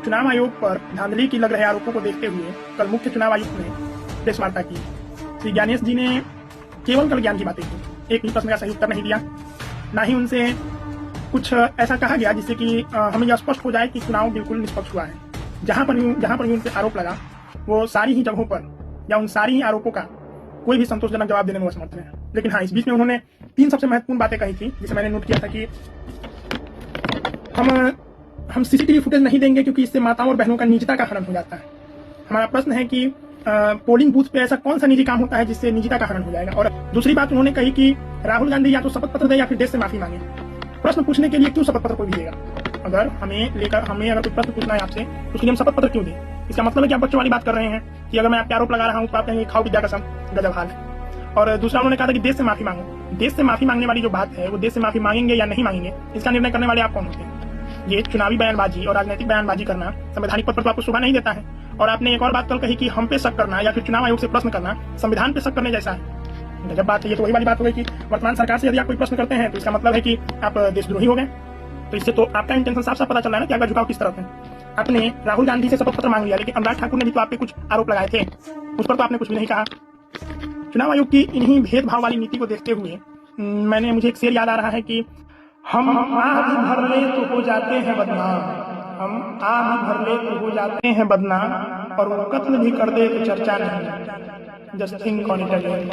चुनाव आयोग पर धांधली की लग रहे आरोपों को देखते हुए कल मुख्य चुनाव आयुक्त ने प्रेस वार्ता की। श्री ज्ञानेश जी ने केवल कल ज्ञान की बातें की, एक भी प्रश्न का सही उत्तर नहीं दिया। ना ही उनसे कुछ ऐसा कहा गया जिससे कि हमें यह स्पष्ट हो जाए कि चुनाव बिल्कुल निष्पक्ष हुआ है। जहां पर भी उन पर आरोप लगा वो सारी ही जगहों पर या उन सारी ही आरोपों का कोई भी संतोषजनक जवाब देने में असमर्थ है। लेकिन हाँ, इस बीच में उन्होंने 3 सबसे महत्वपूर्ण बातें कही थी जिसे मैंने नोट किया था कि हम सीसीटीवी फुटेज नहीं देंगे क्योंकि इससे माताओं और बहनों का निजता का हनन हो जाता है। हमारा प्रश्न है कि पोलिंग बूथ पे ऐसा कौन सा निजी काम होता है जिससे निजता का हनन हो जाएगा। और दूसरी बात उन्होंने कही कि राहुल गांधी या तो शपथ पत्र दे या फिर देश से माफी मांगे। प्रश्न पूछने के लिए क्यों शपथ पत्र कोई भी देगा? अगर हमें कोई प्रश्न पूछना है आपसे तो उसके लिए हम शपथ पत्र क्यों दें? इसका मतलब है कि आप बच्चों वाली बात कर रहे हैं कि अगर मैं आपके आरोप लगा रहा हूँ तो आप कहेंगे खाओ विद्या कसम, गजब हाल है। और दूसरा उन्होंने कहा था कि देश से माफी मांगो। देश से माफी मांगने वाली जो बात है वो देश से माफी मांगेंगे या नहीं मांगेंगे इसका निर्णय करने वाले आप कौन होते हैं? ये चुनावी बयानबाजी और राजनीतिक बयानबाजी करना संवैधानिक पद पर तो आपको शोभा नहीं देता है। और आपने एक और बात कल कही कि हम पे शक करना या फिर चुनाव आयोग से प्रश्न करना संविधान पे शक करने जैसा है। गजब बात है। ये तो वही वाली बात हो गई कि वर्तमान सरकार से यदि आप कोई प्रश्न करते हैं तो इसका मतलब है कि आप देशद्रोही हो गए। तो इससे तो आपका इंटेंशन साफ साफ पता चल रहा है ना कि आपका झुकाव किस तरफ है। आपने राहुल गांधी से शपथ पत्र मांग लिया, लेकिन अनुराग ठाकुर ने भी तो आप पे कुछ आरोप लगाए थे, उस पर तो आपने कुछ भी नहीं कहा। चुनाव आयोग की इन्हीं भेदभाव वाली नीति को देखते हुए मुझे एक शेर याद आ रहा है कि हम आग भर ले तो हो जाते हैं बदनाम, हम आग भर ले तो हो जाते हैं बदनाम, और वो कत्ल भी कर दे तो चर्चा नहीं। Just think on it again.